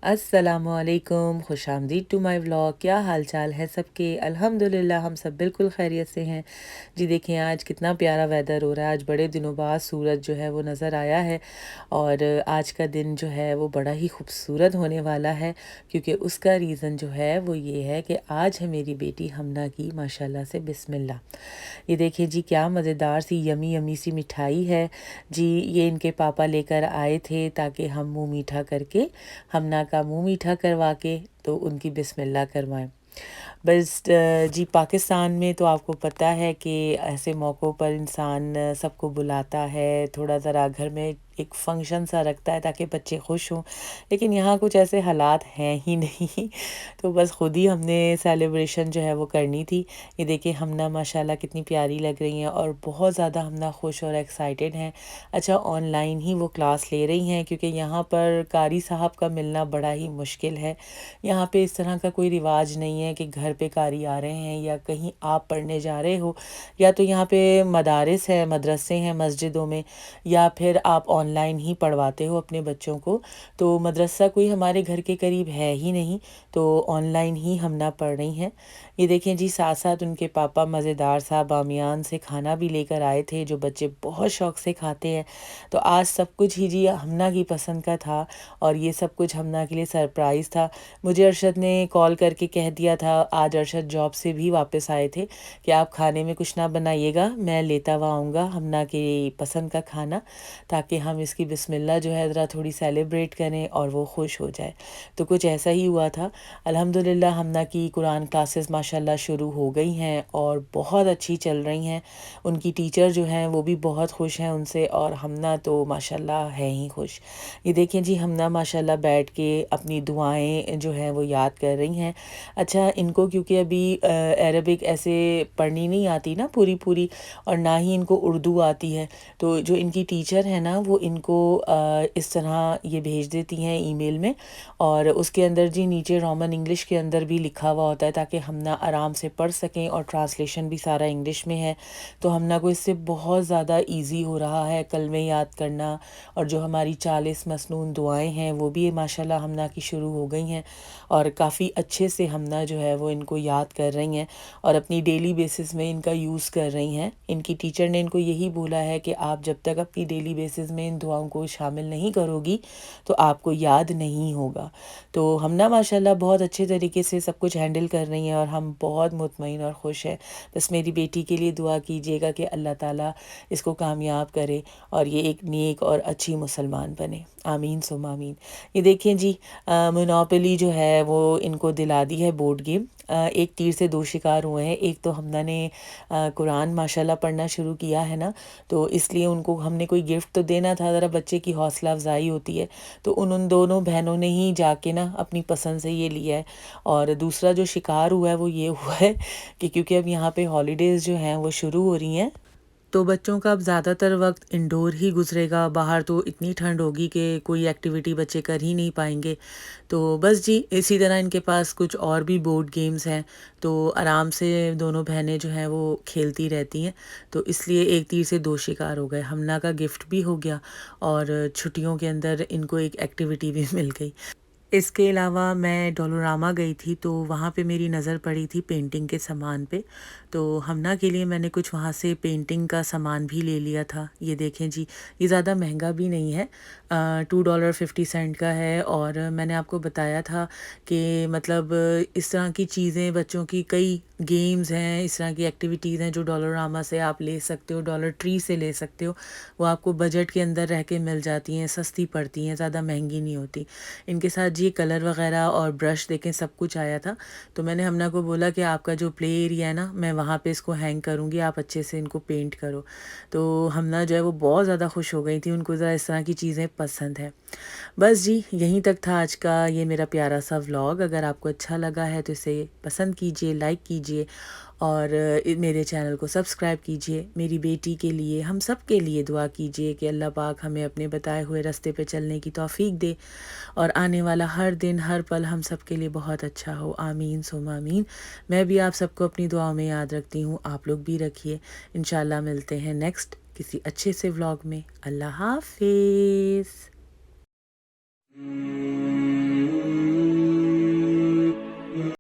अस्सलामुअलैकुम, खुशामदीद to my vlog. क्या हाल चाल है सबके? अल्हम्दुलिल्लाह हम सब बिल्कुल खैरियत से हैं। जी देखें, आज कितना प्यारा वेदर हो रहा है। आज बड़े दिनों बाद सूरज जो है वो नज़र आया है और आज का दिन जो है वो बड़ा ही खूबसूरत होने वाला है, क्योंकि उसका रीज़न जो है वो ये है कि आज है मेरी बेटी हमना की माशाल्लाह से बिस्मिल्लाह। ये देखिए जी, क्या मज़ेदार सी यमी यमी सी मिठाई है जी। ये इनके पापा लेकर आए थे ताकि हम मुंह मीठा करके हमना का मुंह मीठा करवा के तो उनकी बिस्मिल्लाह करवाएं। बस जी, पाकिस्तान में तो आपको पता है कि ऐसे मौक़ों पर इंसान सबको बुलाता है, थोड़ा ज़रा घर में एक फ़ंक्शन सा रखता है ताकि बच्चे खुश हों। लेकिन यहाँ कुछ ऐसे हालात हैं ही नहीं तो बस खुद ही हमने सेलिब्रेशन जो है वो करनी थी। ये देखिए हमना माशाल्लाह कितनी प्यारी लग रही हैं और बहुत ज़्यादा हमना खुश और एक्साइटेड हैं। अच्छा, ऑनलाइन ही वो क्लास ले रही हैं क्योंकि यहाँ पर कारी साहब का मिलना बड़ा ही मुश्किल है। यहाँ पे इस तरह का कोई रिवाज नहीं है कि घर पे कारी आ रहे हैं या कहीं आप पढ़ने जा रहे हो, या तो यहाँ पे मदारिस है, मदरसे हैं मस्जिदों में, या फिर आप ऑनलाइन ही पढ़वाते हो अपने बच्चों को। तो मदरसा कोई हमारे घर के करीब है ही नहीं, तो ऑनलाइन ही हमना पढ़ रही हैं। ये देखें जी, साथ साथ उनके पापा मज़ेदार सा बामियान से खाना भी लेकर आए थे जो बच्चे बहुत शौक़ से खाते हैं। तो आज सब कुछ ही जी हमना की पसंद का था और ये सब कुछ हमना के लिए सरप्राइज़ था। मुझे अरशद ने कॉल करके कह दिया था, आज अरशद जॉब से भी वापस आए थे, कि आप खाने में कुछ ना बनाइएगा, मैं लेता हुआ आऊँगा हमना की पसंद का खाना, ताकि हम इसकी बिस्मिल्लाह जो है ज़रा थोड़ी सेलिब्रेट करें और वो खुश हो जाए। तो कुछ ऐसा ही हुआ था। अल्हम्दुलिल्लाह हमना की कुरान क्लासेस माशाल्लाह शुरू हो गई हैं और बहुत अच्छी चल रही हैं। उनकी टीचर जो हैं वो भी बहुत खुश हैं उनसे, और हमना तो माशाल्लाह है ही खुश। ये देखिए जी, हमना माशाल्लाह बैठ के अपनी दुआएं जो हैं वो याद कर रही हैं। अच्छा, इनको क्योंकि अभी अरबिक ऐसे पढ़नी नहीं आती ना पूरी पूरी, और ना ही इनको उर्दू आती है, तो जो इनकी टीचर है ना वो इनको इस तरह ये भेज देती हैं ईमेल में, और उसके अंदर जी नीचे रोमन इंग्लिश के अंदर भी लिखा हुआ होता है ताकि हमना आराम से पढ़ सकें, और ट्रांसलेशन भी सारा इंग्लिश में है। तो हमना को इससे बहुत ज़्यादा इजी हो रहा है कलमे याद करना, और जो हमारी 40 मसनून दुआएं हैं वो भी माशाल्लाह हमना की शुरू हो गई हैं, और काफ़ी अच्छे से हमना जो है वो इनको याद कर रही हैं और अपनी डेली बेसिस में इनका यूज़ कर रही हैं। इनकी टीचर ने इनको यही बोला है कि आप जब तक अपनी डेली बेसिस में इन दुआओं को शामिल नहीं करोगी तो आपको याद नहीं होगा। तो हमना माशाल्लाह बहुत अच्छे तरीके से सब कुछ हैंडल कर रही हैं और हम बहुत मुतमईन और खुश हैं। बस मेरी बेटी के लिए दुआ कीजिएगा कि अल्लाह ताला इसको कामयाब करे और ये एक नेक और अच्छी मुसलमान बने। आमीन सुम आमीन। ये देखें जी, मोनोपोली जो है वो इनको दिला दी है बोर्ड गेम। एक तीर से दो शिकार हुए हैं। एक तो हमना ने कुरान माशाल्लाह पढ़ना शुरू किया है ना, तो इसलिए उनको हमने कोई गिफ्ट तो देना था, ज़रा बच्चे की हौसला अफजाई होती है। तो उन दोनों बहनों ने ही जाके ना अपनी पसंद से ये लिया है। और दूसरा जो शिकार हुआ है वो ये हुआ है कि क्योंकि अब यहाँ पे हॉलीडेज़ जो हैं वो शुरू हो रही हैं, तो बच्चों का अब ज़्यादातर वक्त इंडोर ही गुजरेगा। बाहर तो इतनी ठंड होगी कि कोई एक्टिविटी बच्चे कर ही नहीं पाएंगे। तो बस जी, इसी तरह इनके पास कुछ और भी बोर्ड गेम्स हैं, तो आराम से दोनों बहनें जो हैं वो खेलती रहती हैं। तो इसलिए एक तीर से दो शिकार हो गए, हमना का गिफ्ट भी हो गया और छुट्टियों के अंदर इनको एक एक्टिविटी भी मिल गई। इसके अलावा मैं डोलोरामा गई थी, तो वहाँ पे मेरी नज़र पड़ी थी पेंटिंग के सामान पे। तो हमना के लिए मैंने कुछ वहाँ से पेंटिंग का सामान भी ले लिया था। ये देखें जी, ये ज़्यादा महंगा भी नहीं है, $2.50 का है। और मैंने आपको बताया था कि मतलब इस तरह की चीज़ें, बच्चों की कई गेम्स हैं, इस तरह की एक्टिविटीज़ हैं जो डोलोरामा से आप ले सकते हो, डॉलर ट्री से ले सकते हो। वो आपको बजट के अंदर रह के मिल जाती हैं, सस्ती पड़ती हैं, ज़्यादा महंगी नहीं होती। इनके साथ जी कलर वगैरह और ब्रश देखें सब कुछ आया था। तो मैंने हमना को बोला कि आपका जो प्ले एरिया है ना, मैं वहाँ पे इसको हैंग करूँगी, आप अच्छे से इनको पेंट करो। तो हमना जो है वो बहुत ज़्यादा खुश हो गई थी, उनको ज़रा इस तरह की चीज़ें पसंद है। बस जी, यहीं तक था आज का ये मेरा प्यारा सा व्लॉग। अगर आपको अच्छा लगा है तो इसे पसंद कीजिए, लाइक कीजिए और मेरे चैनल को सब्सक्राइब कीजिए। मेरी बेटी के लिए, हम सब के लिए दुआ कीजिए कि अल्लाह पाक हमें अपने बताए हुए रास्ते पे चलने की तौफीक दे और आने वाला हर दिन, हर पल हम सब के लिए बहुत अच्छा हो। आमीन सुम आमीन। मैं भी आप सबको अपनी दुआओं में याद रखती हूँ, आप लोग भी रखिए। इंशाल्लाह मिलते हैं नेक्स्ट किसी अच्छे से व्लॉग में। अल्लाह हाफिज़।